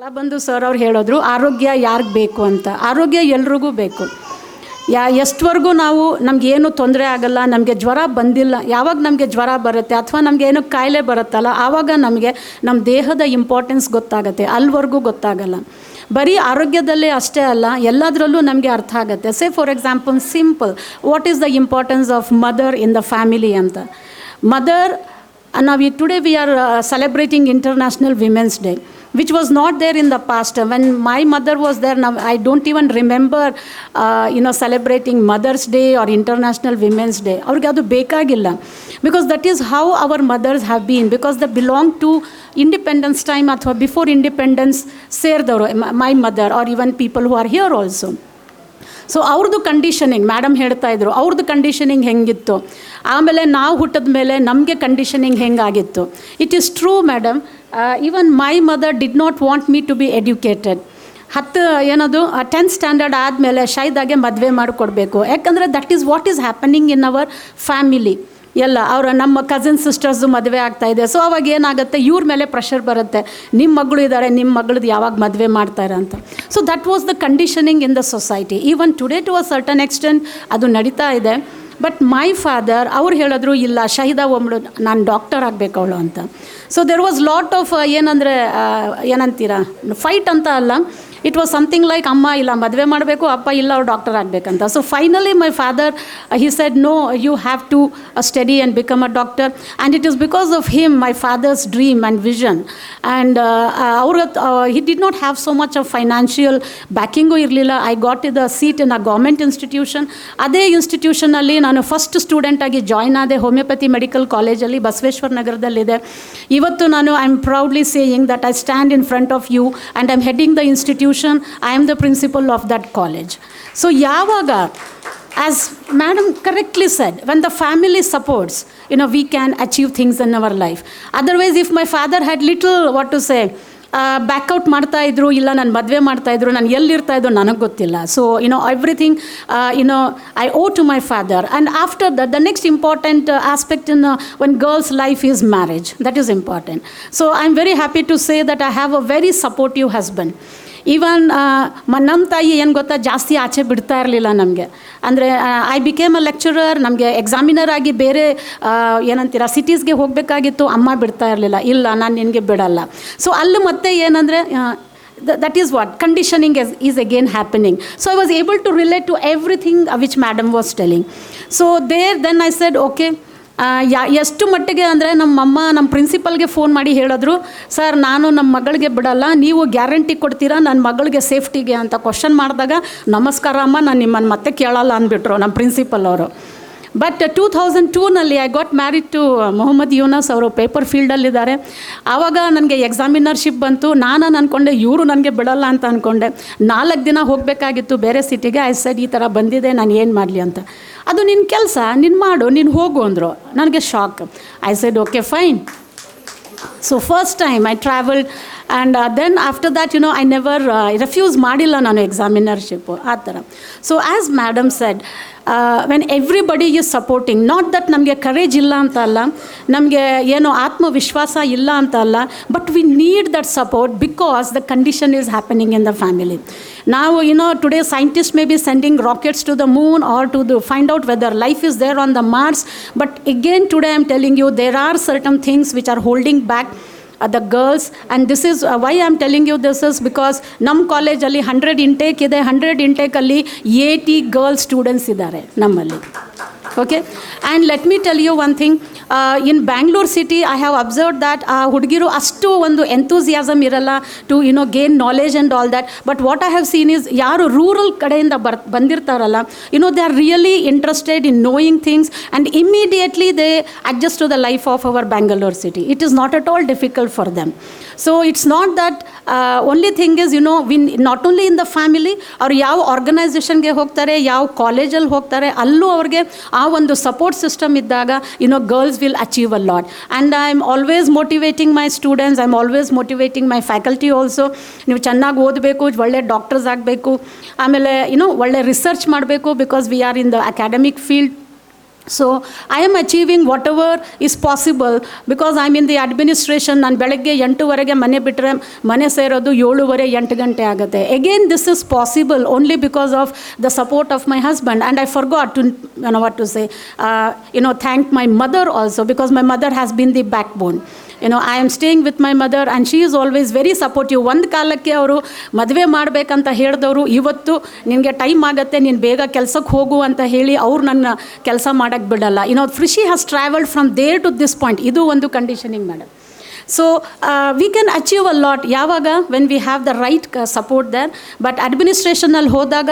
ಕಲಾಬಂಧು sir ಅವ್ರು ಹೇಳಿದ್ರು ಆರೋಗ್ಯ ಯಾರಿಗೆ ಬೇಕು ಅಂತ. ಆರೋಗ್ಯ ಎಲ್ರಿಗೂ ಬೇಕು. ಎಷ್ಟವರೆಗೂ ನಾವು ನಮಗೇನು ತೊಂದರೆ ಆಗಲ್ಲ, ನಮಗೆ ಜ್ವರ ಬಂದಿಲ್ಲ, ಯಾವಾಗ ನಮಗೆ ಜ್ವರ ಬರುತ್ತೆ ಅಥವಾ ನಮಗೆ ಏನೋ ಕಾಯಿಲೆ ಬರುತ್ತಲ್ಲ ಆವಾಗ ನಮಗೆ ನಮ್ಮ ದೇಹದ ಇಂಪಾರ್ಟೆನ್ಸ್ ಗೊತ್ತಾಗುತ್ತೆ, ಅಲ್ಲಿವರೆಗೂ ಗೊತ್ತಾಗಲ್ಲ. ಬರೀ ಆರೋಗ್ಯದಲ್ಲೇ ಅಷ್ಟೇ ಅಲ್ಲ, ಎಲ್ಲದರಲ್ಲೂ ನಮಗೆ ಅರ್ಥ ಆಗುತ್ತೆ. Say for example simple, what is the importance of mother in the family ಅಂತ. ಮದರ್, ನಾವು today we are celebrating International Women's Day, which was not there in the past. When my mother was there, now I don't even remember celebrating Mother's Day or International Women's Day. ಅವ್ರಿಗೆ ಅದು ಬೇಕಾಗಿಲ್ಲ, because that is how our mothers have been, because they belong to independence time ಅಥವಾ before independence ಸೇರಿದವರು, my mother or even people who are here also. So ಅವ್ರದ್ದು conditioning, madam ಹೇಳ್ತಾ ಇದ್ರು ಅವ್ರದ್ದು conditioning ಹೆಂಗಿತ್ತು, ಆಮೇಲೆ ನಾವು ಹುಟ್ಟಿದ ಮೇಲೆ ನಮಗೆ ಕಂಡೀಷನಿಂಗ್ ಹೆಂಗಾಗಿತ್ತು. It is true madam. Even my mother did not want me to be educated. 10th standard ಆದಮೇಲೆ ಶೈದಾಗೆ ಮದುವೆ ಮಾಡಿಕೊಡ್ಬೇಕು, ಯಾಕಂದರೆ that is what is happening in our family. ಎಲ್ಲ ನಮ್ಮ ಕಸಿನ್ ಸಿಸ್ಟರ್ಸು ಮದುವೆ ಆಗ್ತಾಯಿದೆ. ಸೊ ಅವಾಗ ಏನಾಗುತ್ತೆ, ಇವ್ರ ಮೇಲೆ ಪ್ರೆಷರ್ ಬರುತ್ತೆ, ನಿಮ್ಮ ಮಗಳು ಇದ್ದಾರೆ, ನಿಮ್ಮ ಮಗಳದ್ದು ಯಾವಾಗ ಮದುವೆ ಮಾಡ್ತಾರೆ ಅಂತ. So that was the conditioning in the society. Even today to a certain extent ಅದು ನಡೀತಾ ಇದೆ. ಬಟ್ ಮೈ ಫಾದರ್ ಅವ್ರು ಹೇಳಿದ್ರು ಇಲ್ಲ, ಶಹಿದಾ ಒಮ್ಮಳು ನಾನು ಡಾಕ್ಟರ್ ಆಗಬೇಕು ಅವಳು ಅಂತ. So there was lot of ಏನಂತೀರಾ ಫೈಟ್ ಅಂತ ಅಲ್ಲ, ಇಟ್ ವಾಸ್ ಸಮಥಿಂಗ್ ಲೈಕ್ ಅಮ್ಮ ಇಲ್ಲ ಮದುವೆ ಮಾಡಬೇಕು, ಅಪ್ಪ ಇಲ್ಲ ಅವ್ರು ಡಾಕ್ಟರ್ ಆಗಬೇಕಂತ. So finally my father he said no, you have to study and become a doctor. And it is because of him my father's dream and vision. And he did not have so much of financial backing ಇರಲಿಲ್ಲ. I got the seat in a government institution. ಅದೇ ಇನ್ಸ್ಟಿಟ್ಯೂಷನಲ್ಲಿ ನಾನು first ಸ್ಟೂಡೆಂಟಾಗಿ join ಆದೆ, homeopathy medical ಕಾಲೇಜಲ್ಲಿ ಬಸವೇಶ್ವರ ನಗರದಲ್ಲಿದೆ. ಇವತ್ತು ನಾನು I am proudly saying that I stand in front of you and I am heading the institution. I am the principal of that college. So yavaga, as madam correctly said, when the family supports, we can achieve things in our life. Otherwise, if my father had little, ಬ್ಯಾಕ್ಔಟ್ ಮಾಡ್ತಾಯಿದ್ರು, ಇಲ್ಲ ನಾನು ಮದುವೆ ಮಾಡ್ತಾಯಿದ್ರು, ನಾನು ಎಲ್ಲಿರ್ತಾ ಇದ್ದು ನನಗೆ ಗೊತ್ತಿಲ್ಲ. So everything I owe to my father. And after that the next important aspect in one girl's life is marriage. That is important. So I am very happy to say that I have a very supportive husband. Even ನಮ್ಮ ತಾಯಿ ಏನು ಗೊತ್ತಾ, ಜಾಸ್ತಿ ಆಚೆ ಬಿಡ್ತಾ ಇರಲಿಲ್ಲ ನಮಗೆ. ಅಂದರೆ ಐ ಬಿಕೇಮ್ ಅ ಲೆಕ್ಚರರ್, ನಮಗೆ ಎಕ್ಸಾಮಿನರ್ ಆಗಿ ಬೇರೆ ಸಿಟೀಸ್ಗೆ ಹೋಗಬೇಕಾಗಿತ್ತು, ಅಮ್ಮ ಬಿಡ್ತಾ ಇರಲಿಲ್ಲ, ಇಲ್ಲ ನಾನು ನಿನಗೆ ಬಿಡಲ್ಲ. ಸೊ ಅಲ್ಲಿ ಮತ್ತೆ ಏನಂದರೆ that is what conditioning is again happening. So I was able to relate to everything which madam was telling. So then I said okay, ಎಷ್ಟು ಮಟ್ಟಿಗೆ ಅಂದರೆ ನಮ್ಮ ಪ್ರಿನ್ಸಿಪಲ್ಗೆ ಫೋನ್ ಮಾಡಿ ಹೇಳಿದ್ರು, ಸರ್ ನಾನು ನಮ್ಮ ಮಗಳಿಗೆ ಬಿಡಲ್ಲ, ನೀವು ಗ್ಯಾರಂಟಿ ಕೊಡ್ತೀರಾ ನನ್ನ ಮಗಳಿಗೆ ಸೇಫ್ಟಿಗೆ ಅಂತ ಕ್ವಶನ್ ಮಾಡಿದಾಗ, ನಮಸ್ಕಾರ ಅಮ್ಮ ನಾನು ನಿಮ್ಮನ್ನು ಮತ್ತೆ ಕೇಳಲ್ಲ ಅಂದ್ಬಿಟ್ರು ನಮ್ಮ ಪ್ರಿನ್ಸಿಪಲ್ ಅವರು. ಬಟ್ 2002ನಲ್ಲಿ I got married to Mohammed Younus. ಅವರು ಪೇಪರ್ ಫೀಲ್ಡಲ್ಲಿದ್ದಾರೆ. ಆವಾಗ ನನಗೆ ಎಕ್ಸಾಮಿನರ್ಶಿಪ್ ಬಂತು. ನಾನು ಅಂದ್ಕೊಂಡೆ ಇವರು ನನಗೆ ಬಿಡಲ್ಲ ಅಂತ ಅಂದ್ಕೊಂಡೆ. 4 ದಿನ ಹೋಗಬೇಕಾಗಿತ್ತು ಬೇರೆ ಸಿಟಿಗೆ. ಐ ಸೆಡ್ ಈ ಥರ ಬಂದಿದೆ, ನಾನು ಏನು ಮಾಡಲಿ ಅಂತ. ಅದು ನಿನ್ನ ಕೆಲಸ, ನೀನು ಮಾಡು, ನೀನು ಹೋಗು ಅಂದರು. ನನಗೆ shock. I said okay fine. So first time I travelled and then after that I never refuse ಮಾಡಿಲ್ಲ ನಾನು ಎಕ್ಸಾಮಿನರ್ಶಿಪ್ಪು ಆ ಥರ. So as madam said, when everybody is supporting, not that ನಮಗೆ ಕರೇಜ್ ಇಲ್ಲ ಅಂತ ಅಲ್ಲ, ನಮಗೆ ಏನೋ ಆತ್ಮವಿಶ್ವಾಸ ಇಲ್ಲ ಅಂತ ಅಲ್ಲ, but we need that support because the condition is happening in the family. ನಾವು today scientists may be sending rockets to the moon or to find out whether life is there on the Mars, but again today I am telling you there are certain things which are holding back the girls, and this is why I am telling you this is because ನಮ್ಮ ಕಾಲೇಜಲ್ಲಿ 100 intake ಇದೆ. 100 ಇಂಟೇಕಲ್ಲಿ 80 girls students ಇದ್ದಾರೆ ನಮ್ಮಲ್ಲಿ. Okay, and let me tell you one thing. In Bangalore city I have observe that ಹುಡುಗಿರು ಅಷ್ಟು ಒಂದು enthusiasm ಇರಲ್ಲ to gain knowledge and all that. But what I have seen is, ಯಾರು ರೂರಲ್ ಕಡೆಯಿಂದ ಬಂದಿರ್ತಾರಲ್ಲ, they are really interested in knowing things and immediately they adjust to the life of our Bangalore city. It is not at all difficult for them. So it's not that only thing is not only in the family, ಅವ್ರು ಯಾವ ಆರ್ಗನೈಸೇಷನ್ಗೆ ಹೋಗ್ತಾರೆ, ಯಾವ ಕಾಲೇಜಲ್ಲಿ ಹೋಗ್ತಾರೆ, ಅಲ್ಲೂ ಅವ್ರಿಗೆ ಆ ಒಂದು ಸಪೋರ್ಟ್ ಸಿಸ್ಟಮ್ ಇದ್ದಾಗ girls will achieve a lot. And I am always motivating my students, I am always motivating my faculty also. ನೀವು ಚೆನ್ನಾಗಿ ಓದಬೇಕು, ಒಳ್ಳೆ ಡಾಕ್ಟರ್ಸ್ ಆಗಬೇಕು, ಆಮೇಲೆ ಒಳ್ಳೆ ರಿಸರ್ಚ್ ಮಾಡಬೇಕು, because we are in the academic field. So I am achieving what ever is possible because I am in the administration. ನಾನು ಬೆಳಗ್ಗೆ 8:00 ಮನೆ ಬಿಟ್ಟರೆ ಮನೆ ಸೇರೋದು 7:30 8 ಗಂಟೆ ಆಗುತ್ತೆ. Again this is possible only because of the support of my husband. And I forgot to what to say thank my mother also because my mother has been the backbone. I am staying with my mother and she is always very supportive. ಒಂದು ಕಾಲಕ್ಕೆ ಅವರು ಮದುವೆ ಮಾಡಬೇಕಂತ ಹೇಳಿದವರು ಇವತ್ತು ನಿನಗೆ time ಆಗುತ್ತೆ, ನೀನು ಬೇಗ ಕೆಲಸಕ್ಕೆ ಹೋಗು ಅಂತ ಹೇಳಿ ಅವ್ರು ನನ್ನ ಕೆಲಸ ಮಾಡೋಕ್ಕೆ ಬಿಡಲ್ಲ. She has travelled from there to this point. ಇದು ಒಂದು conditioning madam. So we can achieve a lot ಯಾವಾಗ when we have the right support there. But ಅಡ್ಮಿನಿಸ್ಟ್ರೇಷನಲ್ಲಿ ಹೋದಾಗ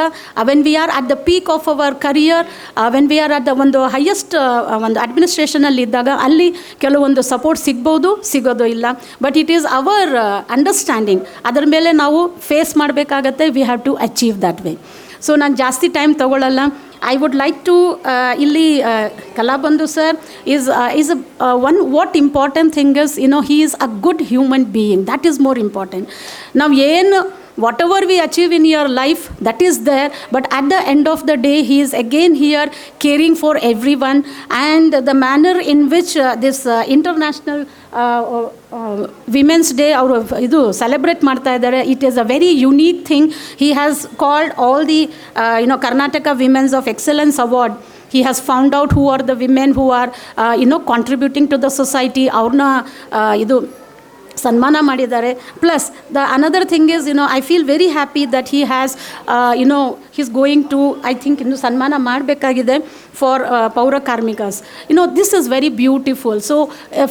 when we are at the peak of our career, when we are at the ಒಂದು highest ಒಂದು ಅಡ್ಮಿನಿಸ್ಟ್ರೇಷನಲ್ಲಿ ಇದ್ದಾಗ ಅಲ್ಲಿ ಕೆಲವೊಂದು support ಸಿಗ್ಬೋದು, ಸಿಗೋದು ಇಲ್ಲ. But it is our understanding, ಅದರ ಮೇಲೆ ನಾವು ಫೇಸ್ ಮಾಡಬೇಕಾಗತ್ತೆ. We have to achieve that way. So ನಾನು ಜಾಸ್ತಿ ಟೈಮ್ ತೊಗೊಳ್ಳಲ್ಲ. I would like to ಇಲ್ಲಿ Kalabandhu sir is one what important thing is, he is a good human being. That is more important. Now whatever we achieve in your life, that is there, but at the end of the day he is again here caring for everyone. And the manner in which this international women's day ಅವರು ಇದು celebrate ಮಾಡ್ತಾ ಇದ್ದಾರೆ, it is a very unique thing. He has called all the Karnataka women's of excellence award. He has found out who are the women who are contributing to the society. ಅವ್ರನ್ನ ಇದು ಸನ್ಮಾನ ಮಾಡಿದ್ದಾರೆ. Plus the another thing is I feel very happy that he has he's going to I think ಇನ್ನು ಸನ್ಮಾನ ಮಾಡಬೇಕಾಗಿದೆ for ಪೌರ ಕಾರ್ಮಿಕಸ್. This is very beautiful. So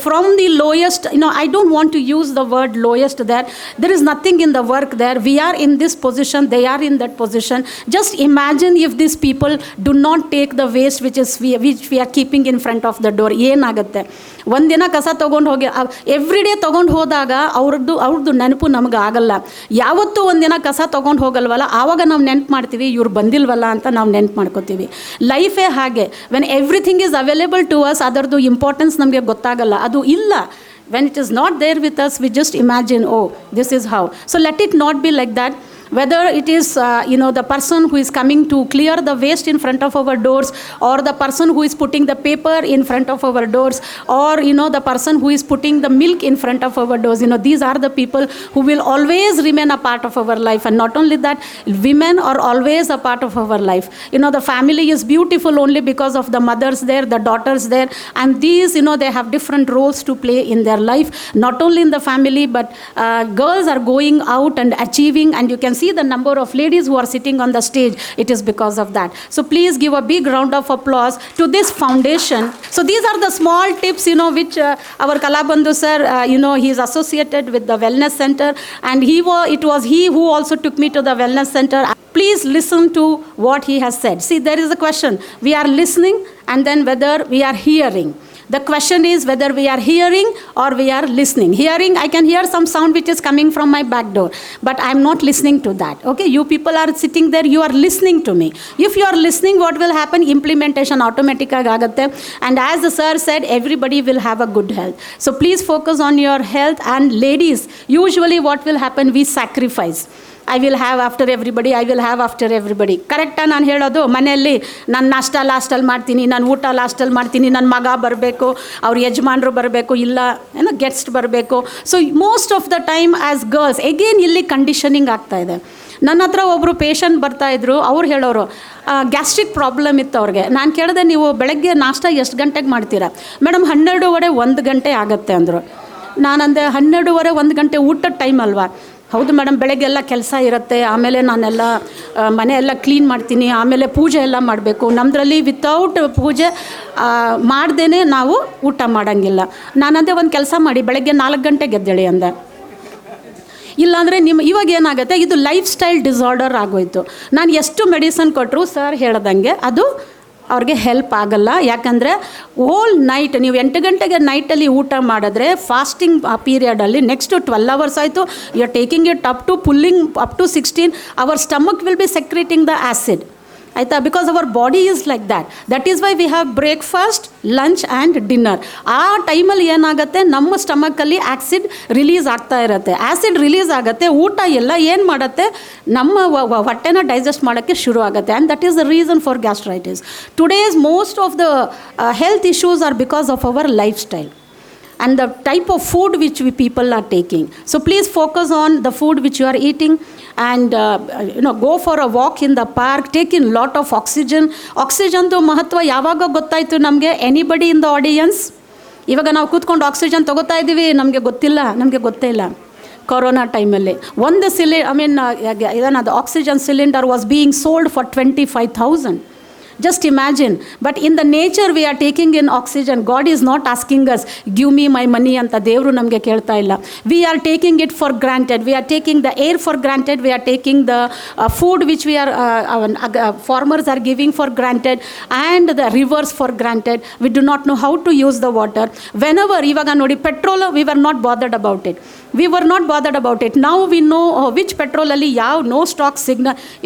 from the lowest, I don't want to use the word lowest there. There is nothing in the work there. We are in this position, they are in that position. Just imagine if this people do not take the waste which we are keeping in front of the door. ಏನಾಗುತ್ತೆ? ಒಂದಿನ ಕಸ ತೊಗೊಂಡು ಹೋಗಿ every day ತೊಗೊಂಡು ಹೋದಾಗ ಅವ್ರದ್ದು ನೆನಪು ನಮ್ಗೆ ಆಗಲ್ಲ. ಯಾವತ್ತೂ ಒಂದಿನ ಕಸ ತೊಗೊಂಡು ಹೋಗಲ್ವಲ್ಲ, ಆವಾಗ ನಾವು ನೆನ್ಪು ಮಾಡ್ತೀವಿ ಇವ್ರು ಬಂದಿಲ್ವಲ್ಲ ಅಂತ ನಾವು ನೆನ್ಪು ಮಾಡ್ಕೋತೀವಿ. ಲೈಫೇ ಹಾಗೆ. When everything is available to us, ಅದರದ್ದು ಇಂಪಾರ್ಟೆನ್ಸ್ ನಮಗೆ ಗೊತ್ತಾಗಲ್ಲ. ಅದು ಇಲ್ಲ. When it is not there with us, we just imagine, oh, this is how. So let it not be like that. Whether it is the person who is coming to clear the waste in front of our doors, or the person who is putting the paper in front of our doors, or the person who is putting the milk in front of our doors, these are the people who will always remain a part of our life. And not only that, women are always a part of our life. The family is beautiful only because of the mothers there, the daughters there, and these they have different roles to play in their life, not only in the family, but girls are going out and achieving, and you can see the number of ladies who are sitting on the stage. It is because of that. So please give a big round of applause to this foundation. So these are the small tips which our Kalabandhu sir he is associated with the wellness center, and it was he who also took me to the wellness center. Please listen to what he has said. See, there is a question. We are listening, and then whether we are hearing. The question is whether we are hearing or we are listening. Hearing, I can hear some sound which is coming from my back door, but I am not listening to that. Okay, you people are sitting there, you are listening to me. If you are listening, what will happen? Implementation automatic agatte. And as the sir said, everybody will have a good health. So please focus on your health. And ladies, usually what will happen? We sacrifice. I will have after everybody, I will have after everybody. ಕರೆಕ್ಟಾ ನಾನು ಹೇಳೋದು? ಮನೆಯಲ್ಲಿ ನಾನು ನಾಷ್ಟ ಲಾಸ್ಟಲ್ಲಿ ಮಾಡ್ತೀನಿ, ನಾನು ಊಟ ಲಾಸ್ಟಲ್ಲಿ ಮಾಡ್ತೀನಿ, ನನ್ನ ಮಗ ಬರಬೇಕು, ಅವ್ರ ಯಜಮಾನರು ಬರಬೇಕು, ಇಲ್ಲ ಗೆಸ್ಟ್ ಬರಬೇಕು. So most of the time as girls again ಇಲ್ಲಿ ಕಂಡೀಷನಿಂಗ್ ಆಗ್ತಾಯಿದೆ. ನನ್ನ ಹತ್ರ ಒಬ್ಬರು ಪೇಷಂಟ್ ಬರ್ತಾಯಿದ್ರು. ಅವ್ರು ಹೇಳೋರು ಗ್ಯಾಸ್ಟ್ರಿಕ್ ಪ್ರಾಬ್ಲಮ್ ಇತ್ತು ಅವ್ರಿಗೆ. ನಾನು ಕೇಳಿದೆ, ನೀವು ಬೆಳಗ್ಗೆ ನಾಷ್ಟ ಎಷ್ಟು ಗಂಟೆಗೆ ಮಾಡ್ತೀರಾ? ಮೇಡಮ್ 12:30 1 ಗಂಟೆ ಆಗುತ್ತೆ ಅಂದರು. ನಾನಂದೆ 12:30 1 ಗಂಟೆ ಊಟದ ಟೈಮ್ ಅಲ್ವಾ? ಹೌದು ಮೇಡಮ್, ಬೆಳಗ್ಗೆಲ್ಲ ಕೆಲಸ ಇರುತ್ತೆ, ಆಮೇಲೆ ನಾನೆಲ್ಲ ಮನೆಯೆಲ್ಲ ಕ್ಲೀನ್ ಮಾಡ್ತೀನಿ, ಆಮೇಲೆ ಪೂಜೆ ಎಲ್ಲ ಮಾಡಬೇಕು. ನಮ್ಮದ್ರಲ್ಲಿ ವಿತೌಟ್ ಪೂಜೆ ಮಾಡ್ದೇ ನಾವು ಊಟ ಮಾಡೋಂಗಿಲ್ಲ. ನಾನಂದೆ ಒಂದು ಕೆಲಸ ಮಾಡಿ, ಬೆಳಗ್ಗೆ 4 ಗಂಟೆಗೆ ಎದ್ದೇಳಿ ಅಂದೆ. ಇಲ್ಲಾಂದರೆ ಇವಾಗ ಏನಾಗುತ್ತೆ, ಇದು ಲೈಫ್ ಸ್ಟೈಲ್ ಡಿಸಾರ್ಡರ್ ಆಗೋಯ್ತು. ನಾನು ಎಷ್ಟು ಮೆಡಿಸನ್ ಕೊಟ್ಟರು ಸರ್ ಹೇಳ್ದಂಗೆ ಅದು ಅವ್ರಿಗೆ ಹೆಲ್ಪ್ ಆಗಲ್ಲ. ಯಾಕಂದರೆ ಹೋಲ್ ನೈಟ್ ನೀವು 8 ಗಂಟೆಗೆ ನೈಟಲ್ಲಿ ಊಟ ಮಾಡಿದ್ರೆ ಫಾಸ್ಟಿಂಗ್ ಪೀರಿಯಡಲ್ಲಿ ನೆಕ್ಸ್ಟ್ 12 hours ಆಯಿತು, you are taking it up to pulling up to 16, our stomach will be secreting the acid. ಆಯಿತಾ, because our body is like that. That is why we have breakfast, lunch and dinner. ಆ ಟೈಮಲ್ಲಿ ಏನಾಗುತ್ತೆ, ನಮ್ಮ ಸ್ಟಮಕ್ಕಲ್ಲಿ acid release ಆಗ್ತಾ ಇರುತ್ತೆ. Acid release ಆಗುತ್ತೆ, ಊಟ ಎಲ್ಲ ಏನು ಮಾಡುತ್ತೆ, ನಮ್ಮ ಹೊಟ್ಟೆನ ಡೈಜೆಸ್ಟ್ ಮಾಡೋಕ್ಕೆ ಶುರು ಆಗುತ್ತೆ. And that is the reason for gastritis. Today's most of the health issues are because of our lifestyle and the type of food which we people are taking. So please focus on the food which you are eating, and go for a walk in the park, take in lot of oxygen. Oxygen ದು ಮಹತ್ವ ಯಾವಾಗ ಗೊತ್ತಾಯಿತು ನಮಗೆ? Anybody in the audience? ಇವಾಗ ನಾವು ಕೂತ್ಕೊಂಡು oxygen ತೊಗೋತಾ ಇದ್ದೀವಿ, ನಮಗೆ ಗೊತ್ತೇ ಇಲ್ಲ. ಕೊರೋನಾ ಟೈಮಲ್ಲಿ ಒಂದು ಏನದು oxygen cylinder was being sold for 25,000. Just imagine. But in the nature we are taking in oxygen. God is not asking us, give me my money anta devru namge kelta illa. We are taking it for granted. We are taking the air for granted. We are taking the food which we are farmers are giving for granted, and the rivers for granted. We do not know how to use the water. Whenever ivaga nodi petrol, we were not bothered about it. Now we know which petrol ಅಲ್ಲಿ ಯಾವ no stock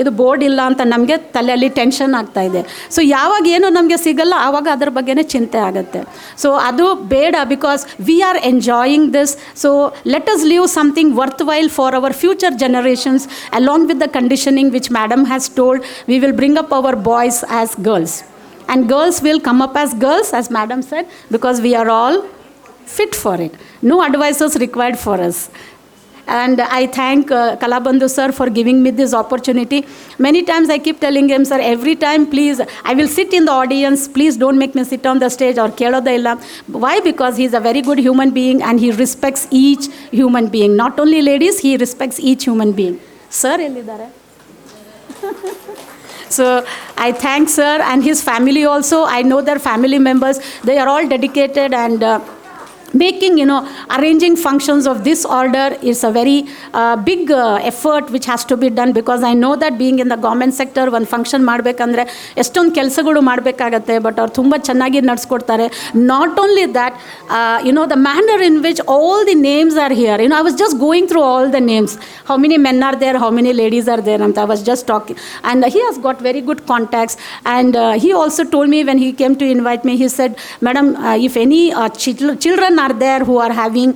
ಇದು board ಇಲ್ಲ ಅಂತ ನಮಗೆ ತಲೆಯಲ್ಲಿ tension ಆಗ್ತಾ ಇದೆ. So ಯಾವಾಗ ಏನು ನಮಗೆ ಸಿಗಲ್ಲ ಆವಾಗ ಅದ್ರ ಬಗ್ಗೆನೇ ಚಿಂತೆ ಆಗುತ್ತೆ. ಸೊ ಅದು ಬೇಡ, because we are enjoying this. So let us leave something worth while for our future generations. Along with the conditioning which madam has told, we will bring up our boys as girls, and girls will come up as girls, as madam said, because we are all fit for it. No advisors required for us. And I thank Kalabandhu sir for giving me this opportunity. Many times I keep telling him, sir, every time please, I will sit in the audience, please don't make me sit on the stage or keloda illa. Why? Because he is a very good human being and he respects each human being. Not only ladies, he respects each human being. Sir ellidare? So I thank sir and his family also. I know their family members, they are all dedicated, and making, arranging functions of this order is a very big effort which has to be done, because I know that being in the government sector, ಒಂದು function ಮಾಡಬೇಕಂದ್ರೆ ಎಷ್ಟೊಂದು ಕೆಲಸಗಳು ಮಾಡಬೇಕಾಗತ್ತೆ, but ಅವ್ರು ತುಂಬ ಚೆನ್ನಾಗಿ ನಡೆಸ್ಕೊಡ್ತಾರೆ. Not only that, the manner in which all the names are here. I was just going through all the names. How many men are there, how many ladies are there, and I was just talking. And he has got very good contacts. And he also told me when he came to invite me, he said, Madam, if any children are there who are having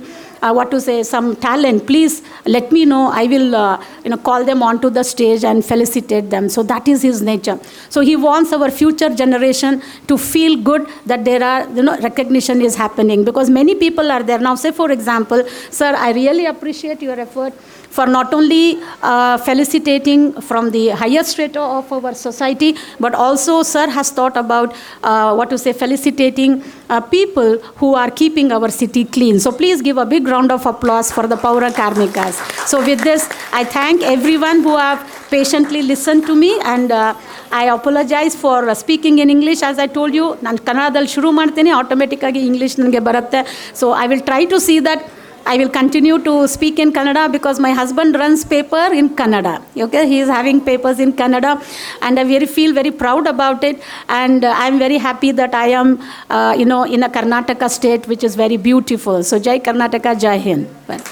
some talent, please let me know. I will call them onto the stage and felicitate them. So that is his nature. So he wants our future generation to feel good that there are recognition is happening, because many people are there now. Say for example, sir, I really appreciate your effort for not only felicitating from the highest strata of our society, but also sir has thought about felicitating people who are keeping our city clean. So please give a big round of applause for the Paura Karmikas. So with this, I thank everyone who have patiently listened to me, and I apologize for speaking in English. As I told you, ನಾನು ಕನ್ನಡದಲ್ಲಿ ಶುರು ಮಾಡ್ತೀನಿ, ಆಟೋಮೆಟಿಕ್ಕಾಗಿ English ನನಗೆ ಬರುತ್ತೆ. So I will try to see that I will continue to speak in Kannada, because my husband runs paper in Kannada. Okay, he is having papers in Kannada, and I feel very proud about it. And I am very happy that I am, in a Karnataka state which is very beautiful. So Jai Karnataka, Jai Hind. Well.